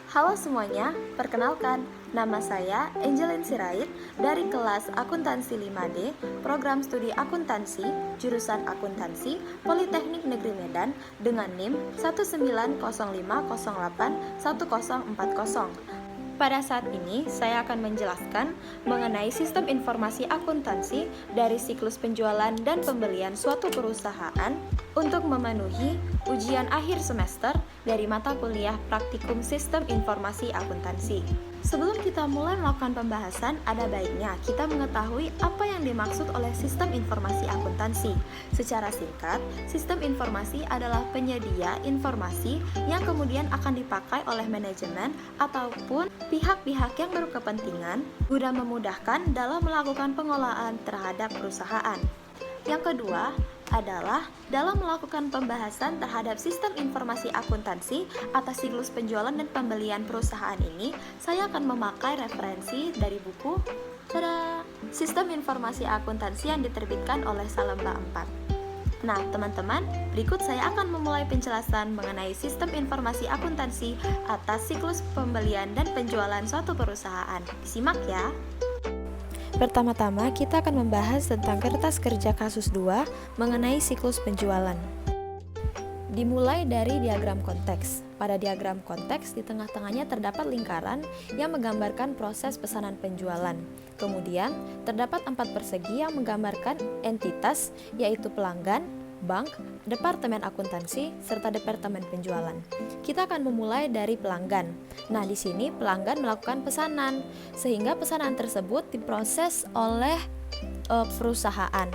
Halo semuanya, perkenalkan, nama saya Angelin Sirait dari kelas Akuntansi 5D, Program Studi Akuntansi, Jurusan Akuntansi, Politeknik Negeri Medan dengan NIM 190508140. Pada saat ini, saya akan menjelaskan mengenai sistem informasi akuntansi dari siklus penjualan dan pembelian suatu perusahaan untuk memenuhi ujian akhir semester dari mata kuliah Praktikum Sistem Informasi Akuntansi. Sebelum kita mulai melakukan pembahasan, ada baiknya kita mengetahui apa yang dimaksud oleh sistem informasi akuntansi. Secara singkat, sistem informasi adalah penyedia informasi yang kemudian akan dipakai oleh manajemen ataupun pihak-pihak yang berkepentingan guna memudahkan dalam melakukan pengolahan terhadap perusahaan. Yang kedua adalah dalam melakukan pembahasan terhadap sistem informasi akuntansi atas siklus penjualan dan pembelian perusahaan ini, saya akan memakai referensi dari buku Sistem Informasi Akuntansi yang diterbitkan oleh Salemba 4. Nah, teman-teman, berikut saya akan memulai penjelasan mengenai sistem informasi akuntansi atas siklus pembelian dan penjualan suatu perusahaan. Disimak ya. Pertama-tama, kita akan membahas tentang kertas kerja kasus 2 mengenai siklus penjualan. Dimulai dari diagram konteks. Pada diagram konteks, di tengah-tengahnya terdapat lingkaran yang menggambarkan proses pesanan penjualan. Kemudian, terdapat 4 persegi yang menggambarkan entitas, yaitu pelanggan, bank, departemen akuntansi, serta departemen penjualan. Kita akan memulai dari pelanggan. Nah, di sini pelanggan melakukan pesanan, sehingga pesanan tersebut diproses oleh perusahaan.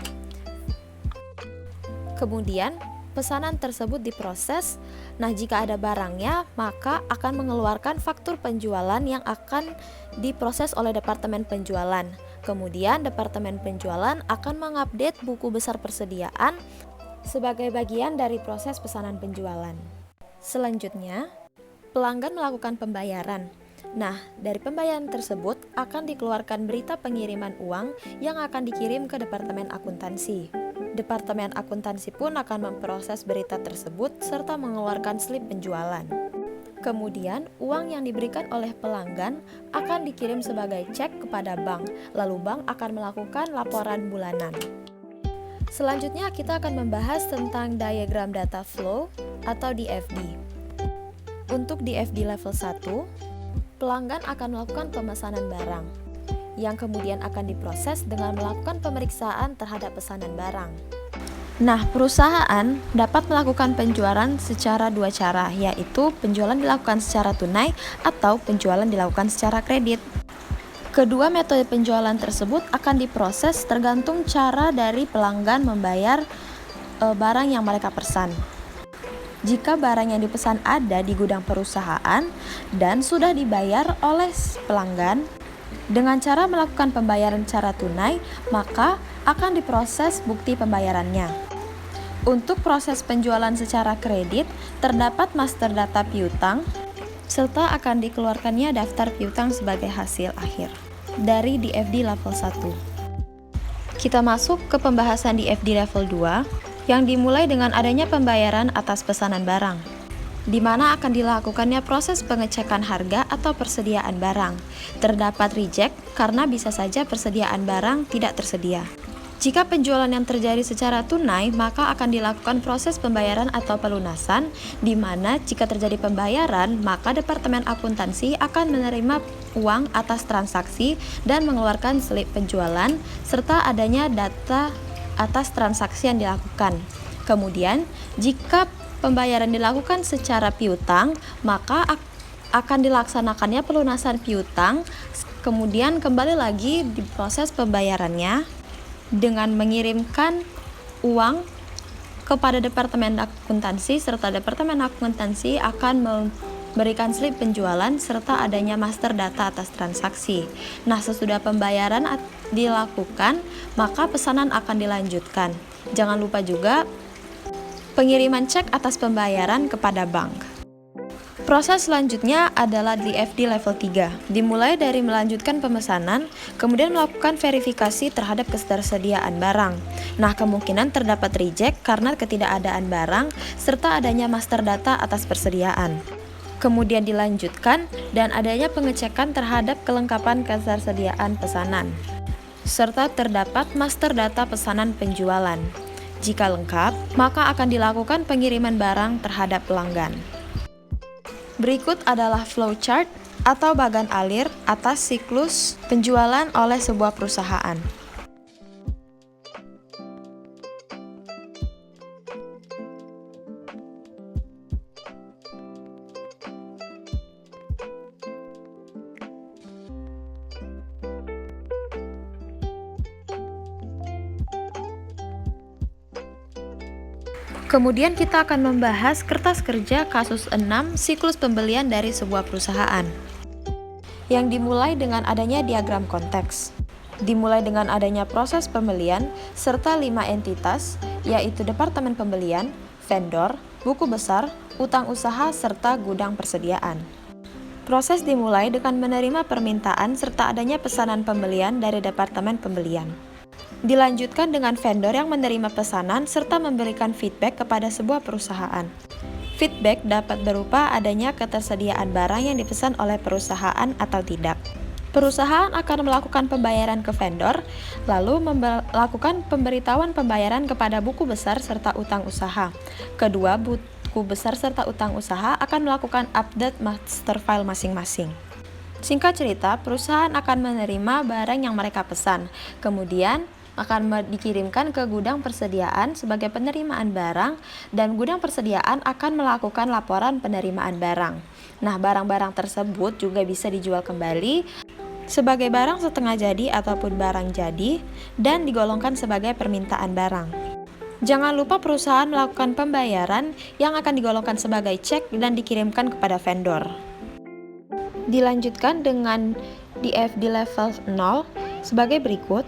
Kemudian, pesanan tersebut diproses. Nah, jika ada barangnya, maka akan mengeluarkan faktur penjualan yang akan diproses oleh departemen penjualan. Kemudian, departemen penjualan akan mengupdate buku besar persediaan sebagai bagian dari proses pesanan penjualan. Selanjutnya, pelanggan melakukan pembayaran. Nah, dari pembayaran tersebut akan dikeluarkan berita pengiriman uang yang akan dikirim ke departemen akuntansi. Departemen akuntansi pun akan memproses berita tersebut serta mengeluarkan slip penjualan. Kemudian, uang yang diberikan oleh pelanggan akan dikirim sebagai cek kepada bank, lalu bank akan melakukan laporan bulanan. Selanjutnya kita akan membahas tentang diagram data flow atau DFD. Untuk DFD level 1, pelanggan akan melakukan pemesanan barang, yang kemudian akan diproses dengan melakukan pemeriksaan terhadap pesanan barang. Nah, perusahaan dapat melakukan penjualan secara dua cara, yaitu penjualan dilakukan secara tunai atau penjualan dilakukan secara kredit. Kedua metode penjualan tersebut akan diproses tergantung cara dari pelanggan membayar barang yang mereka pesan. Jika barang yang dipesan ada di gudang perusahaan dan sudah dibayar oleh pelanggan dengan cara melakukan pembayaran secara tunai, maka akan diproses bukti pembayarannya. Untuk proses penjualan secara kredit, terdapat master data piutang serta akan dikeluarkannya daftar piutang sebagai hasil akhir dari DFD level 1. Kita masuk ke pembahasan DFD level 2 yang dimulai dengan adanya pembayaran atas pesanan barang, di mana akan dilakukannya proses pengecekan harga atau persediaan barang. Terdapat reject karena bisa saja persediaan barang tidak tersedia. Jika penjualan yang terjadi secara tunai, maka akan dilakukan proses pembayaran atau pelunasan, di mana jika terjadi pembayaran, maka departemen akuntansi akan menerima uang atas transaksi dan mengeluarkan slip penjualan, serta adanya data atas transaksi yang dilakukan. Kemudian, jika pembayaran dilakukan secara piutang, maka akan dilaksanakannya pelunasan piutang, kemudian kembali lagi diproses pembayarannya dengan mengirimkan uang kepada departemen akuntansi, serta departemen akuntansi akan memberikan slip penjualan serta adanya master data atas transaksi. Nah, sesudah pembayaran dilakukan, maka pesanan akan dilanjutkan. Jangan lupa juga pengiriman cek atas pembayaran kepada bank. Proses selanjutnya adalah DFD level 3, dimulai dari melanjutkan pemesanan, kemudian melakukan verifikasi terhadap ketersediaan barang. Nah, kemungkinan terdapat reject karena ketidakadaan barang, serta adanya master data atas persediaan. Kemudian dilanjutkan dan adanya pengecekan terhadap kelengkapan ketersediaan pesanan, serta terdapat master data pesanan penjualan. Jika lengkap, maka akan dilakukan pengiriman barang terhadap pelanggan. Berikut adalah flowchart atau bagan alir atas siklus penjualan oleh sebuah perusahaan. Kemudian kita akan membahas kertas kerja kasus 6 siklus pembelian dari sebuah perusahaan, yang dimulai dengan adanya diagram konteks. Dimulai dengan adanya proses pembelian serta 5 entitas, yaitu departemen pembelian, vendor, buku besar, utang usaha, serta gudang persediaan. Proses dimulai dengan menerima permintaan serta adanya pesanan pembelian dari departemen pembelian. Dilanjutkan dengan vendor yang menerima pesanan serta memberikan feedback kepada sebuah perusahaan. Feedback dapat berupa adanya ketersediaan barang yang dipesan oleh perusahaan atau tidak. Perusahaan akan melakukan pembayaran ke vendor, lalu melakukan pemberitahuan pembayaran kepada buku besar serta utang usaha. Kedua buku besar serta utang usaha akan melakukan update master file masing-masing. Singkat cerita, perusahaan akan menerima barang yang mereka pesan, kemudian akan dikirimkan ke gudang persediaan sebagai penerimaan barang, dan gudang persediaan akan melakukan laporan penerimaan barang. Nah, barang-barang tersebut juga bisa dijual kembali sebagai barang setengah jadi ataupun barang jadi dan digolongkan sebagai permintaan barang. Jangan lupa perusahaan melakukan pembayaran yang akan digolongkan sebagai cek dan dikirimkan kepada vendor. Dilanjutkan dengan DFD level 0 sebagai berikut.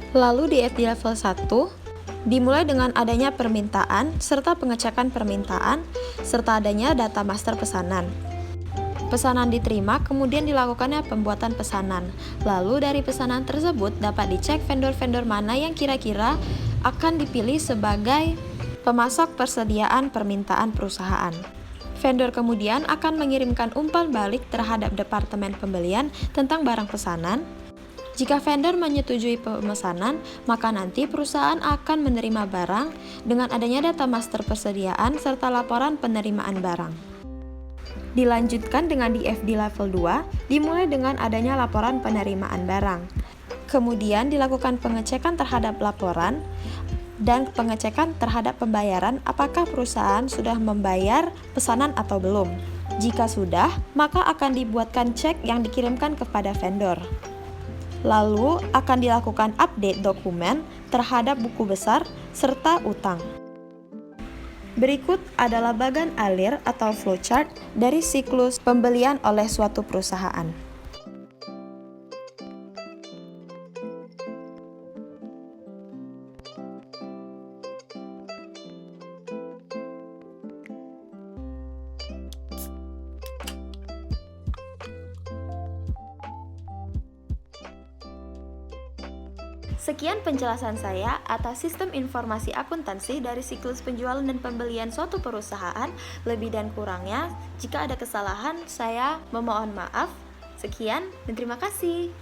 Lalu DFD level 1 dimulai dengan adanya permintaan serta pengecekan permintaan serta adanya data master pesanan. Pesanan diterima, kemudian dilakukannya pembuatan pesanan. Lalu dari pesanan tersebut dapat dicek vendor-vendor mana yang kira-kira akan dipilih sebagai pemasok persediaan permintaan perusahaan. Vendor kemudian akan mengirimkan umpan balik terhadap departemen pembelian tentang barang pesanan. Jika vendor menyetujui pemesanan, maka nanti perusahaan akan menerima barang dengan adanya data master persediaan serta laporan penerimaan barang. Dilanjutkan dengan DFD level 2, dimulai dengan adanya laporan penerimaan barang. Kemudian dilakukan pengecekan terhadap laporan dan pengecekan terhadap pembayaran apakah perusahaan sudah membayar pesanan atau belum. Jika sudah, maka akan dibuatkan cek yang dikirimkan kepada vendor. Lalu akan dilakukan update dokumen terhadap buku besar serta utang. Berikut adalah bagan alir atau flowchart dari siklus pembelian oleh suatu perusahaan. Sekian penjelasan saya atas sistem informasi akuntansi dari siklus penjualan dan pembelian suatu perusahaan. Lebih dan kurangnya, jika ada kesalahan, saya memohon maaf. Sekian dan terima kasih.